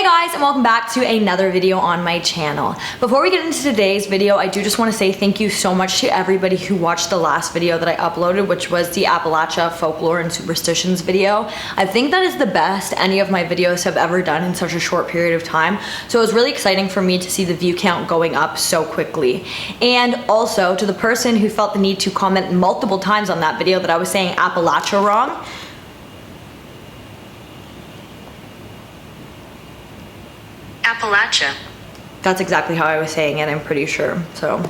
Hey guys, and welcome back to another video on my channel. Before we get into today's video, I do just want to say thank you so much to everybody who watched the last video that I uploaded, which was the Appalachia folklore and superstitions video. I think that is the best any of my videos have ever done in such a short period of time. So it was really exciting for me to see the view count going up so quickly. And also to the person who felt the need to comment multiple times on that video that I was saying Appalachia wrong. Appalachia. That's exactly how I was saying it, I'm pretty sure. So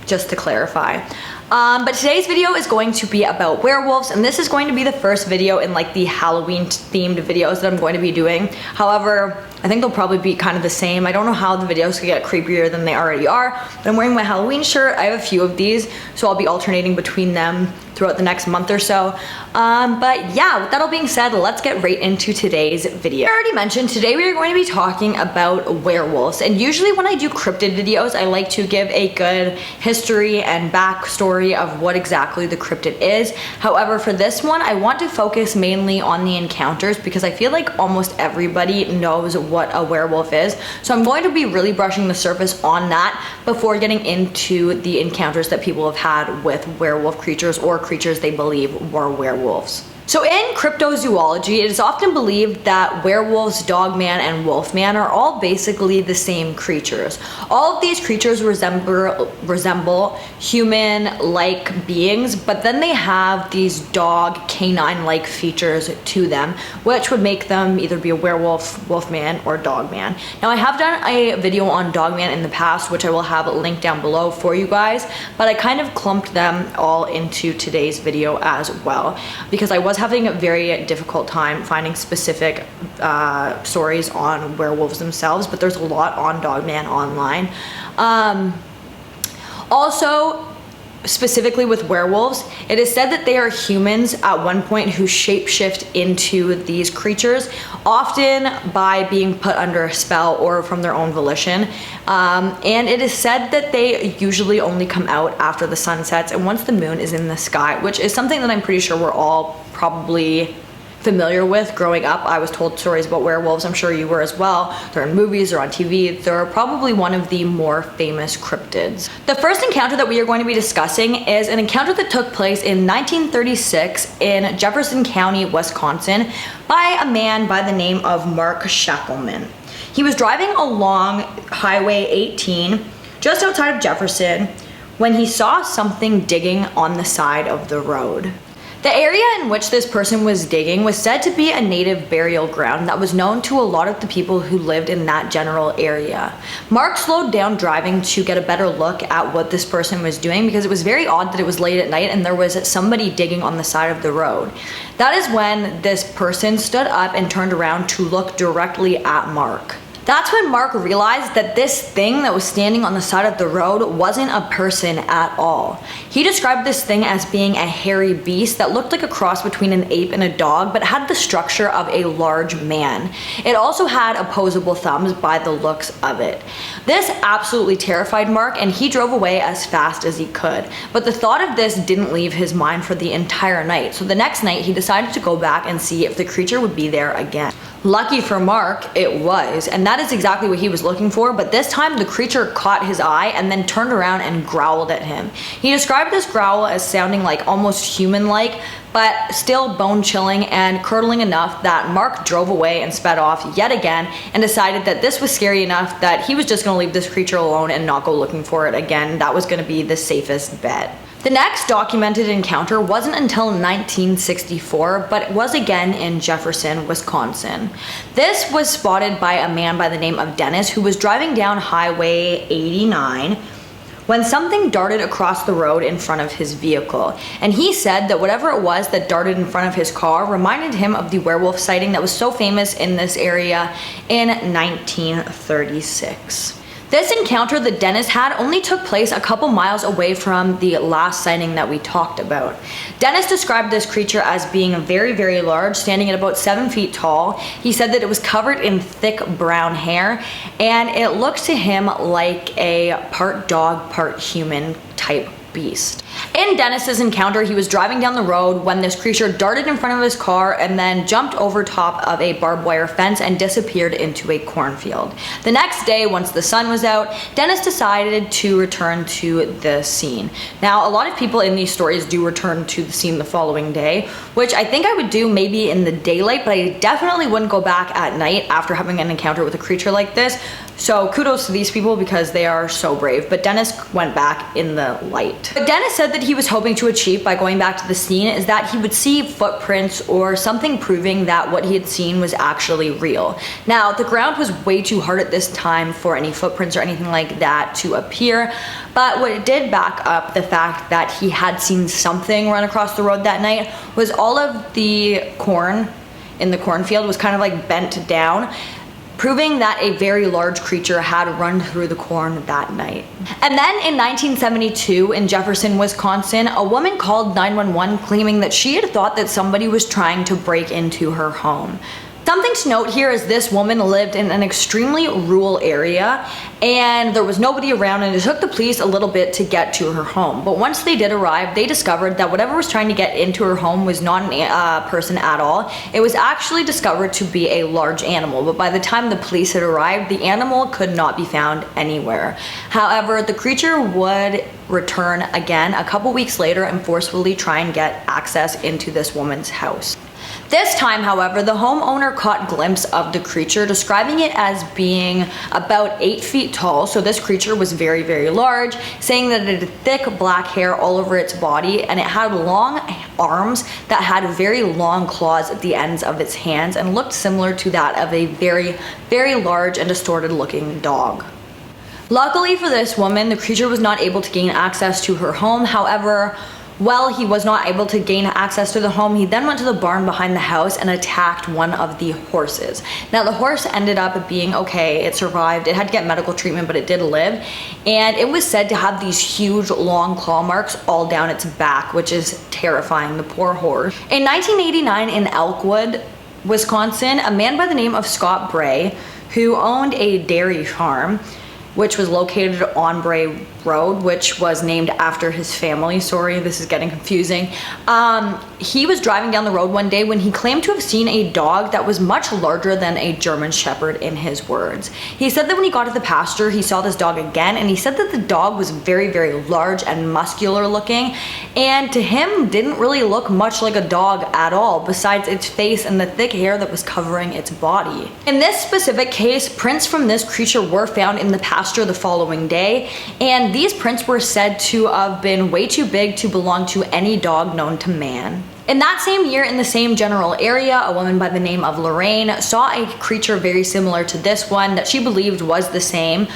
just to clarify. But today's video is going to be about werewolves, and this is going to be the first video in like the Halloween themed videos that I'm going to be doing. However, I think they'll probably be kind of the same. I don't know how the videos could get creepier than they already are. But I'm wearing my Halloween shirt. I have a few of these, so I'll be alternating between them throughout the next month or so. But yeah, with that all being said, let's get right into today's video. I already mentioned, today we are going to be talking about werewolves. And usually when I do cryptid videos, I like to give a good history and backstory of what exactly the cryptid is. However, for this one, I want to focus mainly on the encounters because I feel like almost everybody knows what a werewolf is. So I'm going to be really brushing the surface on that before getting into the encounters that people have had with werewolf creatures or creatures they believe were werewolves. So in cryptozoology, it is often believed that werewolves, dogman, and wolfman are all basically the same creatures. All of these creatures resemble human-like beings, but then they have these dog, canine-like features to them, which would make them either be a werewolf, wolfman, or dogman. Now I have done a video on dogman in the past, which I will have linked down below for you guys, but I kind of clumped them all into today's video as well, because I was having a very difficult time finding specific stories on werewolves themselves, but there's a lot on Dogman online. Also, specifically with werewolves, it is said that they are humans at one point who shapeshift into these creatures, often by being put under a spell or from their own volition. And it is said that they usually only come out after the sun sets and once the moon is in the sky, which is something that I'm pretty sure we're all probably familiar with growing up. I was told stories about werewolves, I'm sure you were as well. They're in movies, they're on TV. They're probably one of the more famous cryptids. The first encounter that we are going to be discussing is an encounter that took place in 1936 in Jefferson County, Wisconsin, by a man by the name of Mark Shackelman. He was driving along Highway 18 just outside of Jefferson when he saw something digging on the side of the road. The area in which this person was digging was said to be a native burial ground that was known to a lot of the people who lived in that general area. Mark slowed down driving to get a better look at what this person was doing because it was very odd that it was late at night and there was somebody digging on the side of the road. That is when this person stood up and turned around to look directly at Mark. That's when Mark realized that this thing that was standing on the side of the road wasn't a person at all. He described this thing as being a hairy beast that looked like a cross between an ape and a dog, but had the structure of a large man. It also had opposable thumbs by the looks of it. This absolutely terrified Mark, and he drove away as fast as he could. But the thought of this didn't leave his mind for the entire night, so the next night he decided to go back and see if the creature would be there again. Lucky for Mark, it was, and that is exactly what he was looking for, but this time the creature caught his eye and then turned around and growled at him. He described this growl as sounding like almost human-like, but still bone-chilling and curdling enough that Mark drove away and sped off yet again and decided that this was scary enough that he was just going to leave this creature alone and not go looking for it again. That was going to be the safest bet. The next documented encounter wasn't until 1964, but it was again in Jefferson, Wisconsin. This was spotted by a man by the name of Dennis who was driving down Highway 89 when something darted across the road in front of his vehicle. And he said that whatever it was that darted in front of his car reminded him of the werewolf sighting that was so famous in this area in 1936. This encounter that Dennis had only took place a couple miles away from the last sighting that we talked about. Dennis described this creature as being very, very large, standing at about 7 feet tall. He said that it was covered in thick brown hair, and it looked to him like a part dog, part human type beast. In Dennis's encounter, he was driving down the road when this creature darted in front of his car and then jumped over top of a barbed wire fence and disappeared into a cornfield. The next day, once the sun was out, Dennis decided to return to the scene. Now, a lot of people in these stories do return to the scene the following day, which I think I would do maybe in the daylight, but I definitely wouldn't go back at night after having an encounter with a creature like this. So kudos to these people because they are so brave, but Dennis went back in the light. What Dennis said that he was hoping to achieve by going back to the scene is that he would see footprints or something proving that what he had seen was actually real. Now, the ground was way too hard at this time for any footprints or anything like that to appear, but what it did back up the fact that he had seen something run across the road that night was all of the corn in the cornfield was kind of like bent down, proving that a very large creature had run through the corn that night. And then in 1972 in Jefferson, Wisconsin, a woman called 911 claiming that she had thought that somebody was trying to break into her home. Something to note here is this woman lived in an extremely rural area and there was nobody around, and it took the police a little bit to get to her home. But once they did arrive, they discovered that whatever was trying to get into her home was not a person at all. It was actually discovered to be a large animal, but by the time the police had arrived, the animal could not be found anywhere. However, the creature would return again a couple weeks later and forcefully try and get access into this woman's house. This time, however, the homeowner caught a glimpse of the creature, describing it as being about 8 feet tall. So this creature was very, very large, saying that it had thick black hair all over its body and it had long arms that had very long claws at the ends of its hands and looked similar to that of a very, very large and distorted looking dog. Luckily for this woman, the creature was not able to gain access to her home. However, while he was not able to gain access to the home, he then went to the barn behind the house and attacked one of the horses. Now, the horse ended up being okay. It survived. It had to get medical treatment, but it did live. And it was said to have these huge, long claw marks all down its back, which is terrifying, the poor horse. In 1989 in Elkwood, Wisconsin, a man by the name of Scott Bray, who owned a dairy farm, which was located on Bray Road, which was named after his family. Sorry, this is getting confusing. He was driving down the road one day when he claimed to have seen a dog that was much larger than a German Shepherd, in his words. He said that when he got to the pasture, he saw this dog again, and he said that the dog was very, very large and muscular looking, and to him didn't really look much like a dog at all, besides its face and the thick hair that was covering its body. In this specific case, prints from this creature were found in the pasture the following day, and these prints were said to have been way too big to belong to any dog known to man. In that same year, in the same general area, a woman by the name of Lorraine saw a creature very similar to this one that she believed was the same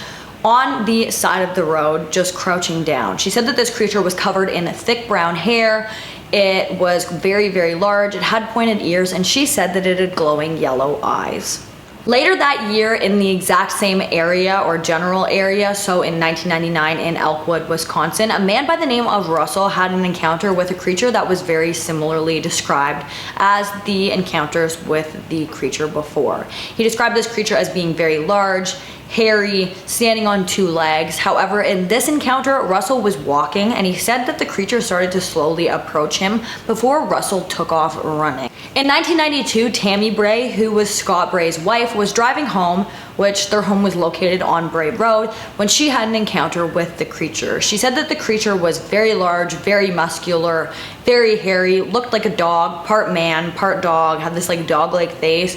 on the side of the road, just crouching down. She said that this creature was covered in thick brown hair. It was very, very large. It had pointed ears, and she said that it had glowing yellow eyes. Later that year, in the exact same area or general area, so in 1999 in Elkwood, Wisconsin, a man by the name of Russell had an encounter with a creature that was very similarly described as the encounters with the creature before. He described this creature as being very large, hairy, standing on 2 legs. However, in this encounter, Russell was walking, and he said that the creature started to slowly approach him before Russell took off running. In 1992, Tammy Bray, who was Scott Bray's wife, was driving home, which their home was located on Bray Road, when she had an encounter with the creature. She said that the creature was very large, very muscular, very hairy, looked like a dog, part man, part dog, had this like dog-like face,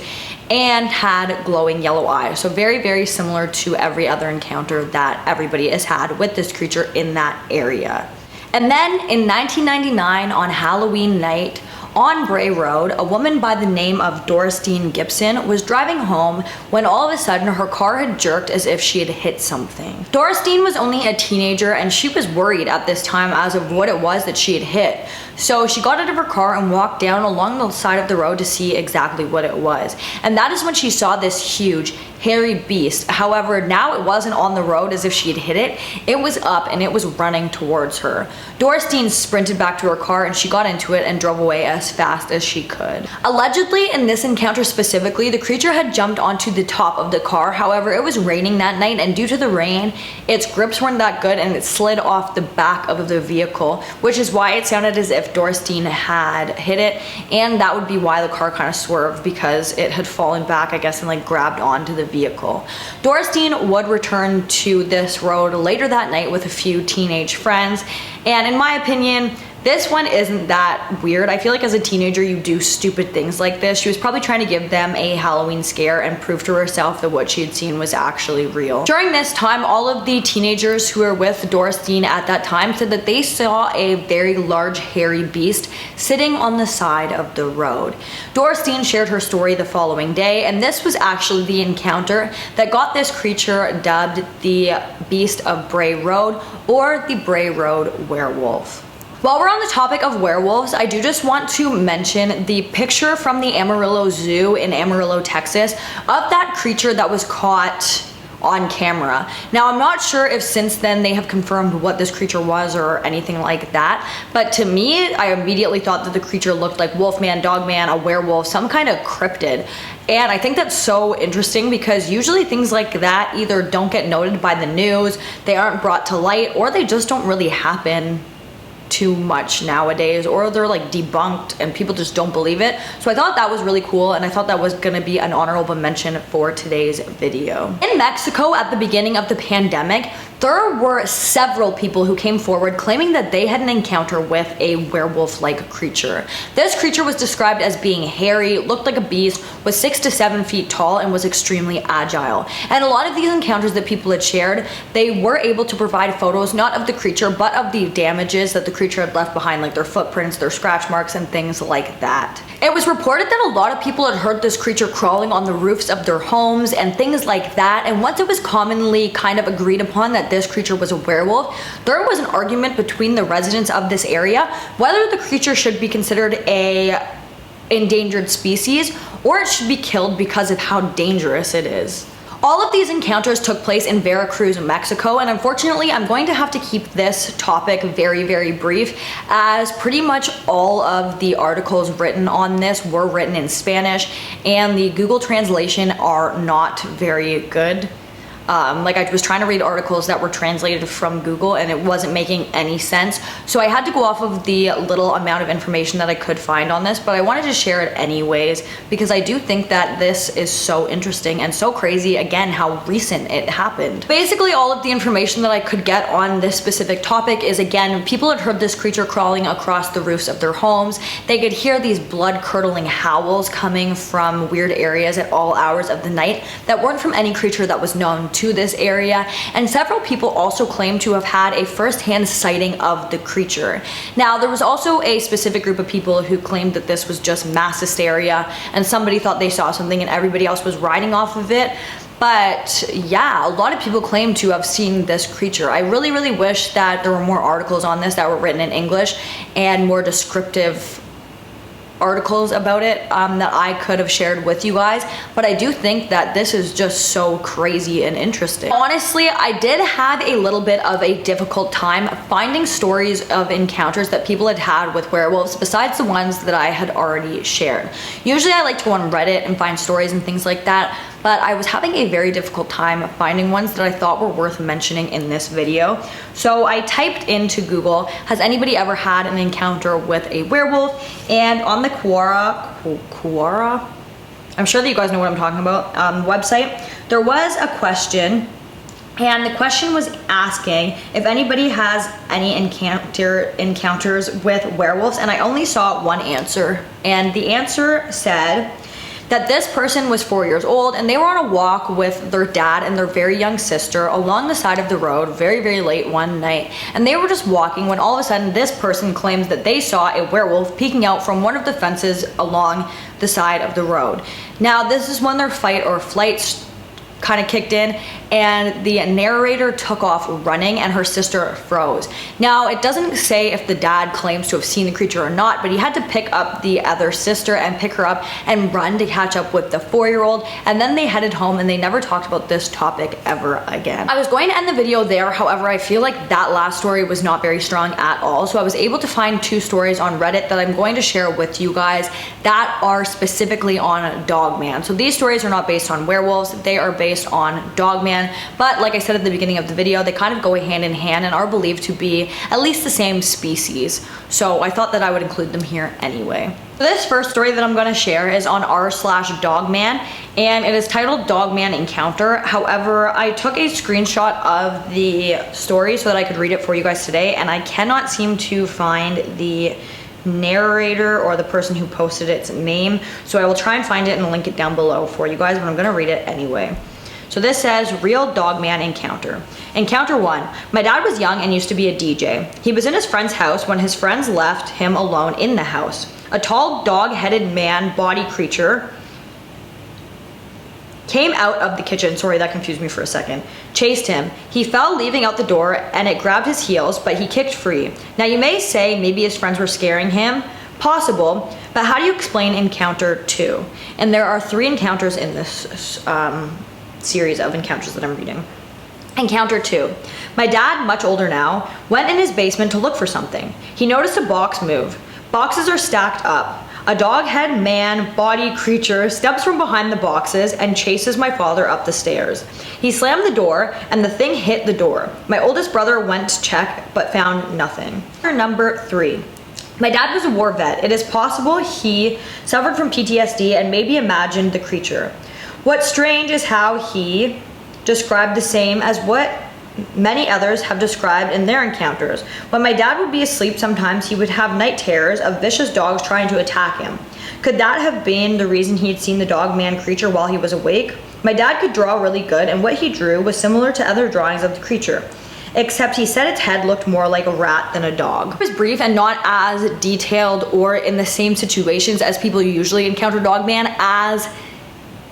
and had glowing yellow eyes. So very, very similar to every other encounter that everybody has had with this creature in that area. And then in 1999, on Halloween night, on Bray Road, a woman by the name of Dorothy Gibson was driving home when all of a sudden her car had jerked as if she had hit something. Dorothy was only a teenager and she was worried at this time as of what it was that she had hit. So she got out of her car and walked down along the side of the road to see exactly what it was. And that is when she saw this huge, hairy beast. However, now it wasn't on the road as if she had hit it. It was up and it was running towards her. Dorstein sprinted back to her car and she got into it and drove away as fast as she could. Allegedly, in this encounter specifically, the creature had jumped onto the top of the car. However, it was raining that night, and due to the rain, its grips weren't that good and it slid off the back of the vehicle, which is why it sounded as if Dorstein had hit it, and that would be why the car kind of swerved, because it had fallen back, I guess, and like grabbed onto the vehicle. Dorstein would return to this road later that night with a few teenage friends, and in my opinion, this one isn't that weird. I feel like as a teenager, you do stupid things like this. She was probably trying to give them a Halloween scare and prove to herself that what she had seen was actually real. During this time, all of the teenagers who were with Dorstein at that time said that they saw a very large hairy beast sitting on the side of the road. Dorstein shared her story the following day, and this was actually the encounter that got this creature dubbed the Beast of Bray Road, or the Bray Road Werewolf. While we're on the topic of werewolves, I do just want to mention the picture from the Amarillo Zoo in Amarillo, Texas, of that creature that was caught on camera. Now, I'm not sure if since then they have confirmed what this creature was or anything like that, but to me, I immediately thought that the creature looked like Wolfman, Dogman, a werewolf, some kind of cryptid. And I think that's so interesting because usually things like that either don't get noted by the news, they aren't brought to light, or they just don't really happen too much nowadays, or they're like debunked and people just don't believe it. So I thought that was really cool, and I thought that was gonna be an honorable mention for today's video. In Mexico, at the beginning of the pandemic, there were several people who came forward claiming that they had an encounter with a werewolf-like creature. This creature was described as being hairy, looked like a beast, was 6 to 7 feet tall, and was extremely agile. And a lot of these encounters that people had shared, they were able to provide photos not of the creature, but of the damages that the creature had left behind, like their footprints, their scratch marks, and things like that. It was reported that a lot of people had heard this creature crawling on the roofs of their homes and things like that, and once it was commonly kind of agreed upon that this creature was a werewolf, there was an argument between the residents of this area whether the creature should be considered a endangered species or it should be killed because of how dangerous it is. All of these encounters took place in Veracruz, Mexico, and unfortunately I'm going to have to keep this topic very, very brief, as pretty much all of the articles written on this were written in Spanish, and the Google translation are not very good. Like, I was trying to read articles that were translated from Google and it wasn't making any sense. So I had to go off of the little amount of information that I could find on this, but I wanted to share it anyways because I do think that this is so interesting and so crazy, again, how recent it happened. Basically, all of the information that I could get on this specific topic is, again, people had heard this creature crawling across the roofs of their homes. They could hear these blood-curdling howls coming from weird areas at all hours of the night that weren't from any creature that was known to this area, and several people also claim to have had a first-hand sighting of the creature. Now, there was also a specific group of people who claimed that this was just mass hysteria and somebody thought they saw something and everybody else was riding off of it. But yeah, a lot of people claim to have seen this creature. I really, really wish that there were more articles on this that were written in English and more descriptive articles about it that I could have shared with you guys, but I do think that this is just so crazy and interesting. Honestly, I did have a little bit of a difficult time finding stories of encounters that people had had with werewolves besides the ones that I had already shared. Usually I like to go on Reddit and find stories and things like that, but I was having a very difficult time finding ones that I thought were worth mentioning in this video. So I typed into Google, has anybody ever had an encounter with a werewolf? And on the Quora, I'm sure that you guys know what I'm talking about, website, there was a question, and the question was asking if anybody has any encounters with werewolves, and I only saw one answer, and the answer said that this person was 4 years old and they were on a walk with their dad and their very young sister along the side of the road very, very late one night. And they were just walking when all of a sudden this person claims that they saw a werewolf peeking out from one of the fences along the side of the road. Now, this is when their fight or flight kind of kicked in, and the narrator took off running and her sister froze. Now, it doesn't say if the dad claims to have seen the creature or not, but he had to pick up the other sister and pick her up and run to catch up with the 4-year-old, and then they headed home and they never talked about this topic ever again. I was going to end the video there, however, I feel like that last story was not very strong at all, so I was able to find 2 stories on Reddit that I'm going to share with you guys that are specifically on Dogman. So these stories are not based on werewolves, they are based on Dogman, but like I said at the beginning of the video, they kind of go hand in hand and are believed to be at least the same species. So I thought that I would include them here anyway. This first story that I'm going to share is on r/Dogman, and it is titled Dogman Encounter. However, I took a screenshot of the story so that I could read it for you guys today, and I cannot seem to find the narrator or the person who posted its name, so I will try and find it and link it down below for you guys, but I'm going to read it anyway. So this says, Real Dogman Encounter. Encounter 1. My dad was young and used to be a DJ. He was in his friend's house when his friends left him alone in the house. A tall, dog-headed man body creature came out of the kitchen, sorry that confused me for a second, chased him. He fell leaving out the door and it grabbed his heels, but he kicked free. Now you may say maybe his friends were scaring him. Possible, but how do you explain Encounter 2? And there are 3 encounters in this series of encounters that I'm reading. Encounter 2. My dad, much older now, went in his basement to look for something. He noticed a box move. Boxes are stacked up. A dog-head man body creature steps from behind the boxes and chases my father up the stairs. He slammed the door and the thing hit the door. My oldest brother went to check but found nothing. Number 3. My dad was a war vet. It is possible he suffered from PTSD and maybe imagined the creature. What's strange is how he described the same as what many others have described in their encounters. When my dad would be asleep, sometimes he would have night terrors of vicious dogs trying to attack him. Could that have been the reason he had seen the dog-man creature while he was awake? My dad could draw really good, and what he drew was similar to other drawings of the creature, except he said its head looked more like a rat than a dog. It was brief and not as detailed or in the same situations as people usually encounter Dogman, as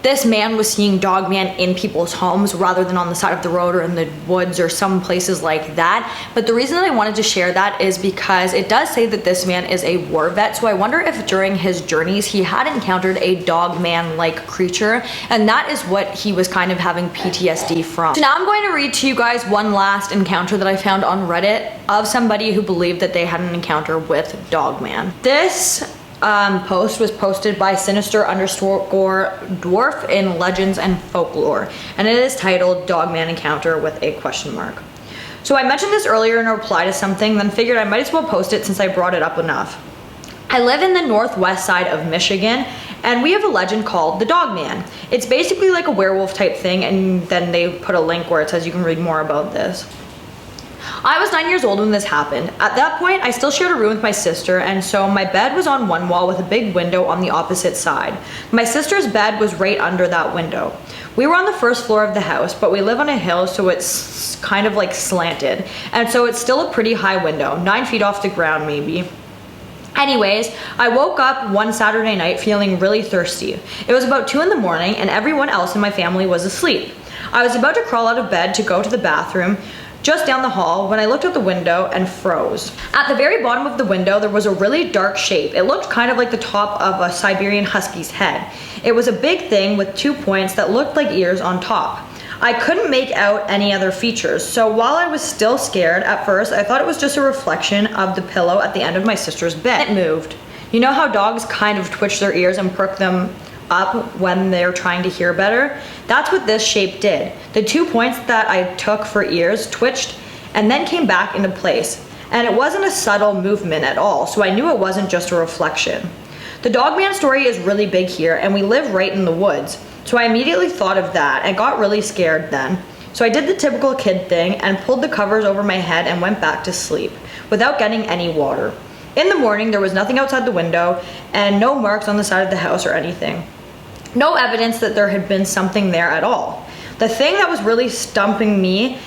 this man was seeing Dogman in people's homes rather than on the side of the road or in the woods or some places like that. But the reason that I wanted to share that is because it does say that this man is a war vet, so I wonder if during his journeys he had encountered a Dogman-like creature, and that is what he was kind of having PTSD from. So now I'm going to read to you guys one last encounter that I found on Reddit of somebody who believed that they had an encounter with Dogman. This post was posted by Sinister_Dwarf in Legends and Folklore, and it is titled Dogman Encounter with a question mark. So I mentioned this earlier in a reply to something, then figured I might as well post it since I brought it up enough. I live in the northwest side of Michigan, and we have a legend called the Dogman. It's basically like a werewolf type thing, and then they put a link where it says you can read more about this. I was 9 years old when this happened. At that point, I still shared a room with my sister, and so my bed was on one wall with a big window on the opposite side. My sister's bed was right under that window. We were on the first floor of the house, but we live on a hill, so it's kind of like slanted, and so it's still a pretty high window, 9 feet off the ground maybe. Anyways, I woke up one Saturday night feeling really thirsty. It was about 2 in the morning, and everyone else in my family was asleep. I was about to crawl out of bed to go to the bathroom just down the hall when I looked out the window and froze. At the very bottom of the window, there was a really dark shape. It looked kind of like the top of a Siberian husky's head. It was a big thing with 2 points that looked like ears on top. I couldn't make out any other features, so while I was still scared at first, I thought it was just a reflection of the pillow at the end of my sister's bed. It moved. You know how dogs kind of twitch their ears and perk them up when they're trying to hear better? That's what this shape did. The 2 points that I took for ears twitched and then came back into place. And it wasn't a subtle movement at all, so I knew it wasn't just a reflection. The Dogman story is really big here, and we live right in the woods. So I immediately thought of that and got really scared then. So I did the typical kid thing and pulled the covers over my head and went back to sleep without getting any water. In the morning, there was nothing outside the window and no marks on the side of the house or anything. No evidence that there had been something there at all. The thing that was really stumping me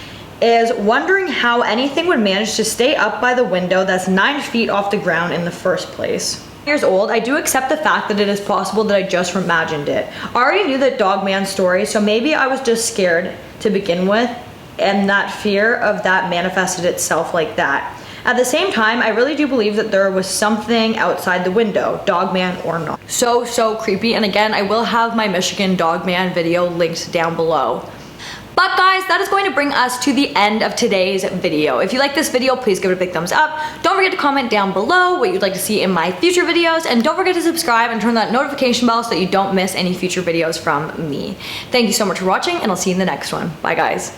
is wondering how anything would manage to stay up by the window that's 9 feet off the ground in the first place. Years old, I do accept the fact that it is possible that I just imagined it. I already knew that Dogman story, so maybe I was just scared to begin with, and that fear of that manifested itself like that. At the same time, I really do believe that there was something outside the window, Dogman or not. So creepy. And again, I will have my Michigan Dogman video linked down below. But guys, that is going to bring us to the end of today's video. If you like this video, please give it a big thumbs up. Don't forget to comment down below what you'd like to see in my future videos, and don't forget to subscribe and turn that notification bell so that you don't miss any future videos from me. Thank you so much for watching, and I'll see you in the next one. Bye guys.